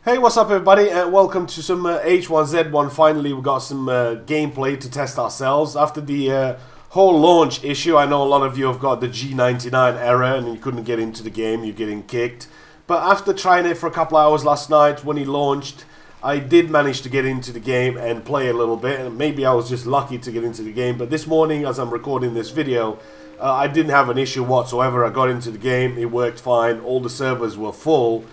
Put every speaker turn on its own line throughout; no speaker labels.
Hey, what's up everybody, and welcome to some H1Z1. Finally, we got some gameplay to test ourselves. After the whole launch issue, I know a lot of you have got the G99 error and you couldn't get into the game, you're getting kicked. But after trying it for a couple hours last night when he launched, I did manage to get into the game and play a little bit. And maybe I was just lucky to get into the game. But this morning, as I'm recording this video, I didn't have an issue whatsoever. I got into the game, it worked fine, all the servers were full.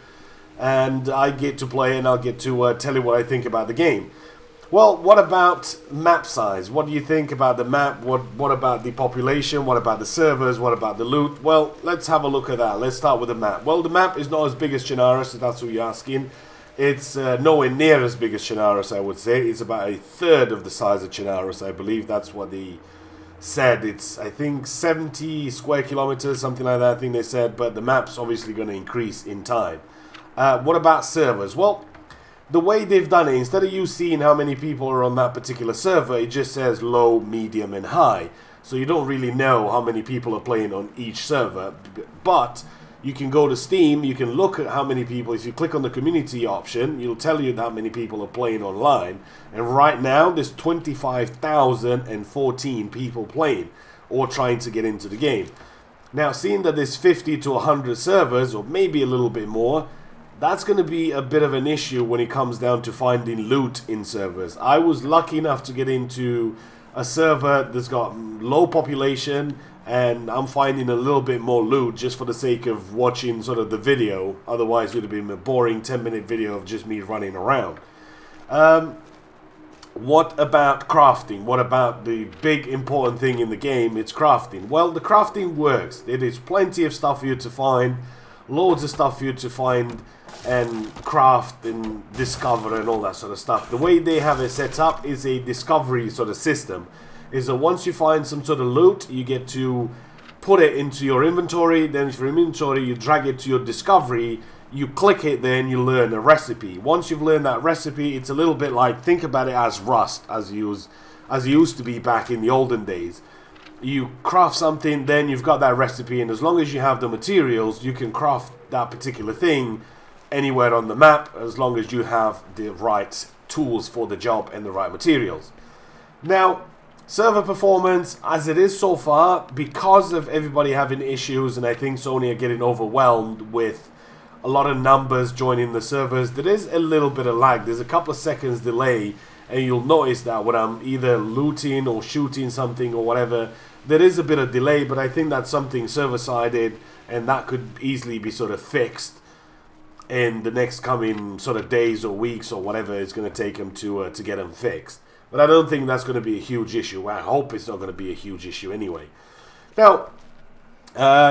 And I get to play and I'll get to tell you what I think about the game. Well, what about map size? What do you think about the map? What about the population? What about the servers? What about the loot? Well, let's have a look at that. Let's start with the map. Well, the map is not as big as Chernarus, if that's what you're asking. It's nowhere near as big as Chernarus, I would say. It's about a third of the size of Chernarus, I believe. That's what they said. It's, I think, 70 square kilometers, something like that, I think they said. But the map's obviously going to increase in time. What about servers? Well, the way they've done it, instead of you seeing how many people are on that particular server, it just says low, medium, and high. So you don't really know how many people are playing on each server. But you can go to Steam, you can look at how many people, if you click on the community option, it'll tell you how many people are playing online. And right now, there's 25,014 people playing or trying to get into the game. Now, seeing that there's 50 to 100 servers, or maybe a little bit more, that's going to be a bit of an issue when it comes down to finding loot in servers. I was lucky enough to get into a server that's got low population, and I'm finding a little bit more loot just for the sake of watching sort of the video. Otherwise, it would have been a boring 10-minute video of just me running around. What about crafting? What about the big important thing in the game? It's crafting. Well, the crafting works. There is plenty of stuff for you to find. Loads of stuff for you to find and craft and discover and all that sort of stuff. The way they have it set up is a discovery sort of system. Is that once you find some sort of loot, you get to put it into your inventory. Then from your inventory, you drag it to your discovery. You click it, then you learn a recipe. Once you've learned that recipe, it's a little bit like, think about it as Rust, as it used to be back in the olden days. You craft something, then you've got that recipe, and as long as you have the materials, you can craft that particular thing anywhere on the map, as long as you have the right tools for the job and the right materials. Now, server performance, as it is so far, because of everybody having issues, and I think Sony are getting overwhelmed with a lot of numbers joining the servers, there is a little bit of lag. There's a couple of seconds delay, and you'll notice that when I'm either looting or shooting something or whatever, there is a bit of delay, but I think that's something server-sided, and that could easily be sort of fixed in the next coming sort of days or weeks or whatever it's going to take them to get them fixed. But I don't think that's going to be a huge issue. I hope it's not going to be a huge issue anyway. Now,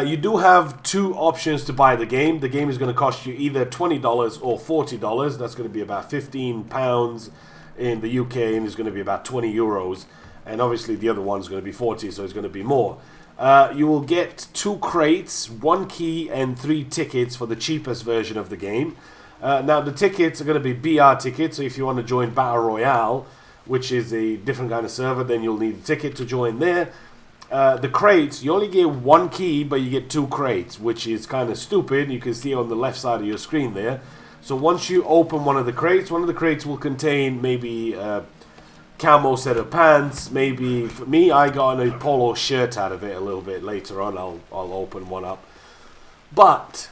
you do have two options to buy the game. The game is going to cost you either $20 or $40. That's going to be about £15 in the UK, and it's going to be about 20 euros. And obviously the other one's going to be 40, so it's going to be more. You will get 2 crates, 1 key, and 3 tickets for the cheapest version of the game. Now, the tickets are going to be BR tickets, so if you want to join Battle Royale, which is a different kind of server, then you'll need a ticket to join there. The crates, you only get 1 key, but you get 2 crates, which is kind of stupid. You can see on the left side of your screen there. So once you open one of the crates will contain maybe camo set of pants. Maybe for me, I got a polo shirt out of it a little bit later on. I'll open one up. But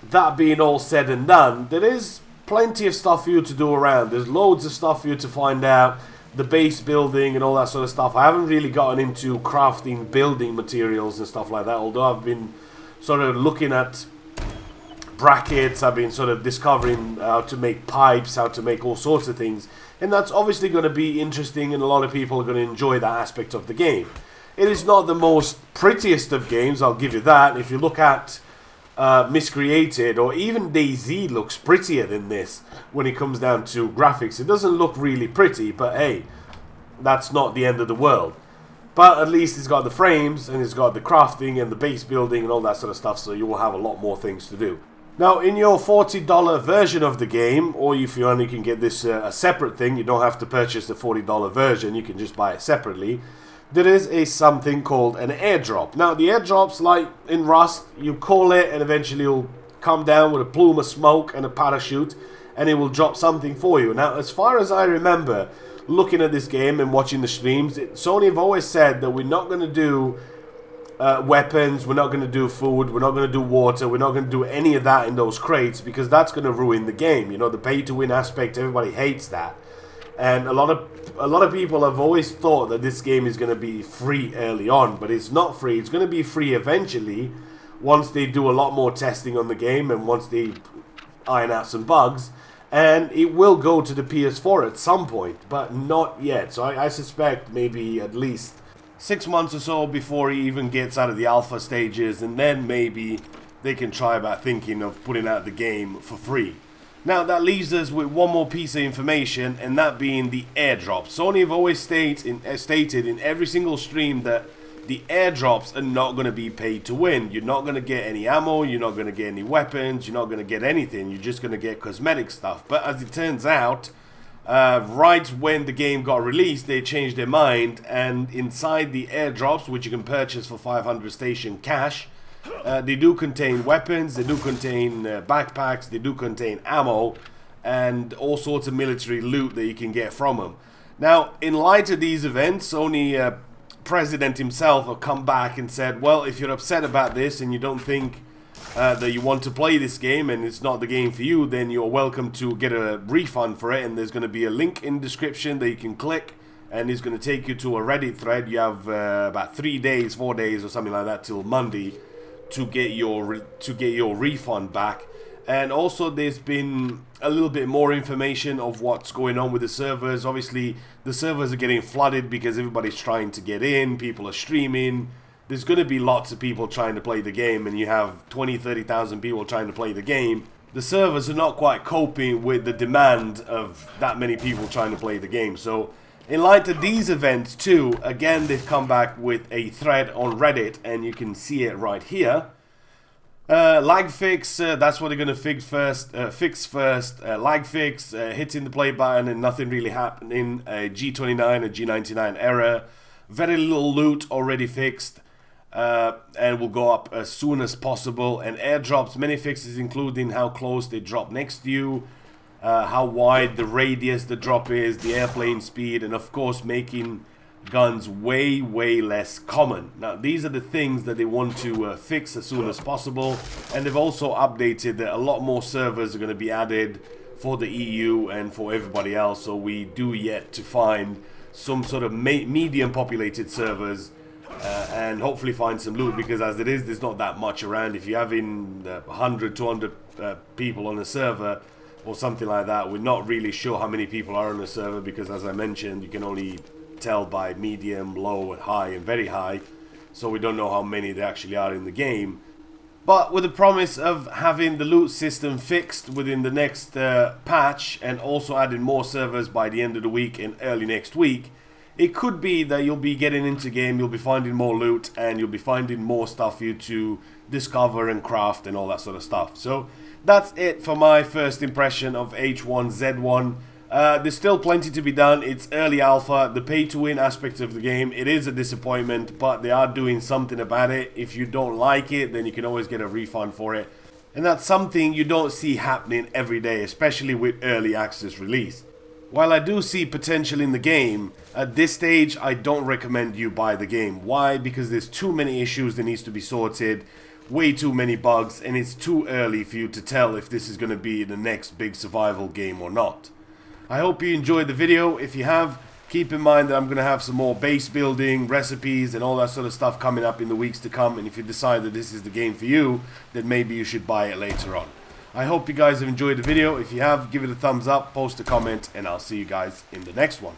that being all said and done, there is plenty of stuff for you to do around. There's loads of stuff for you to find out. The base building and all that sort of stuff. I haven't really gotten into crafting building materials and stuff like that, although I've been sort of looking at brackets. I've been sort of discovering how to make pipes, how to make all sorts of things. And that's obviously going to be interesting, and a lot of people are going to enjoy that aspect of the game. It is not the most prettiest of games, I'll give you that. If you look at Miscreated, or even DayZ looks prettier than this when it comes down to graphics. It doesn't look really pretty, but hey, that's not the end of the world. But at least it's got the frames, and it's got the crafting and the base building and all that sort of stuff, so you will have a lot more things to do. Now, in your $40 version of the game, or if you only can get this a separate thing, you don't have to purchase the $40 version, you can just buy it separately. There is something called an airdrop. Now, the airdrops, like in Rust, you call it and eventually you'll come down with a plume of smoke and a parachute, and it will drop something for you. Now, as far as I remember, looking at this game and watching the streams, Sony have always said that we're not going to do weapons, we're not going to do food, we're not going to do water, we're not going to do any of that in those crates, because that's going to ruin the game. You know, the pay-to-win aspect, everybody hates that. And a lot of people have always thought that this game is going to be free early on, but it's not free. It's going to be free eventually, once they do a lot more testing on the game and once they iron out some bugs. And it will go to the PS4 at some point, but not yet. So I suspect maybe at least 6 months or so before he even gets out of the alpha stages, and then maybe they can try about thinking of putting out the game for free. Now that leaves us with one more piece of information, and that being the airdrops. Sony have always stated in every single stream that the airdrops are not going to be paid to win. You're not going to get any ammo, you're not going to get any weapons, you're not going to get anything, you're just going to get cosmetic stuff. But as it turns out, right when the game got released, they changed their mind, and inside the airdrops, which you can purchase for 500 station cash, they do contain weapons, they do contain backpacks, they do contain ammo, and all sorts of military loot that you can get from them. Now, in light of these events, Sony president himself have come back and said, well, if you're upset about this and you don't think that you want to play this game and it's not the game for you, then you're welcome to get a refund for it, and there's going to be a link in the description that you can click, and it's going to take you to a Reddit thread. You have about 4 days or something like that till Monday to get your refund back. And also there's been a little bit more information of what's going on with the servers. Obviously the servers are getting flooded because everybody's trying to get in, people are streaming. There's going to be lots of people trying to play the game, and you have 20-30,000 people trying to play the game. The servers are not quite coping with the demand of that many people trying to play the game. So in light of these events too, again they've come back with a thread on Reddit, and you can see it right here. Lag fix, that's what they're going to fix first. Lag fix, hitting the play button and nothing really happening. G29 and G99 error. Very little loot already fixed. And will go up as soon as possible. And airdrops, many fixes including how close they drop next to you, how wide the radius the drop is, the airplane speed, and of course making guns way less common. Now these are the things that they want to fix as soon as possible, and they've also updated that a lot more servers are going to be added for the EU and for everybody else, so we do yet to find some sort of medium populated servers and hopefully find some loot, because as it is, there's not that much around. If you're having 100, 200 people on a server or something like that, we're not really sure how many people are on a server, because as I mentioned, you can only tell by medium, low, and high, and very high, so we don't know how many there actually are in the game. But with the promise of having the loot system fixed within the next patch, and also adding more servers by the end of the week and early next week, it could be that you'll be getting into game, you'll be finding more loot, and you'll be finding more stuff for you to discover and craft and all that sort of stuff. So that's it for my first impression of H1Z1. There's still plenty to be done. It's early alpha. The pay-to-win aspect of the game, it is a disappointment, but they are doing something about it. If you don't like it, then you can always get a refund for it. And that's something you don't see happening every day, especially with early access release. While I do see potential in the game, at this stage I don't recommend you buy the game. Why? Because there's too many issues that needs to be sorted, way too many bugs, and it's too early for you to tell if this is going to be the next big survival game or not. I hope you enjoyed the video. If you have, keep in mind that I'm going to have some more base building, recipes, and all that sort of stuff coming up in the weeks to come, and if you decide that this is the game for you, then maybe you should buy it later on. I hope you guys have enjoyed the video. If you have, give it a thumbs up, post a comment, and I'll see you guys in the next one.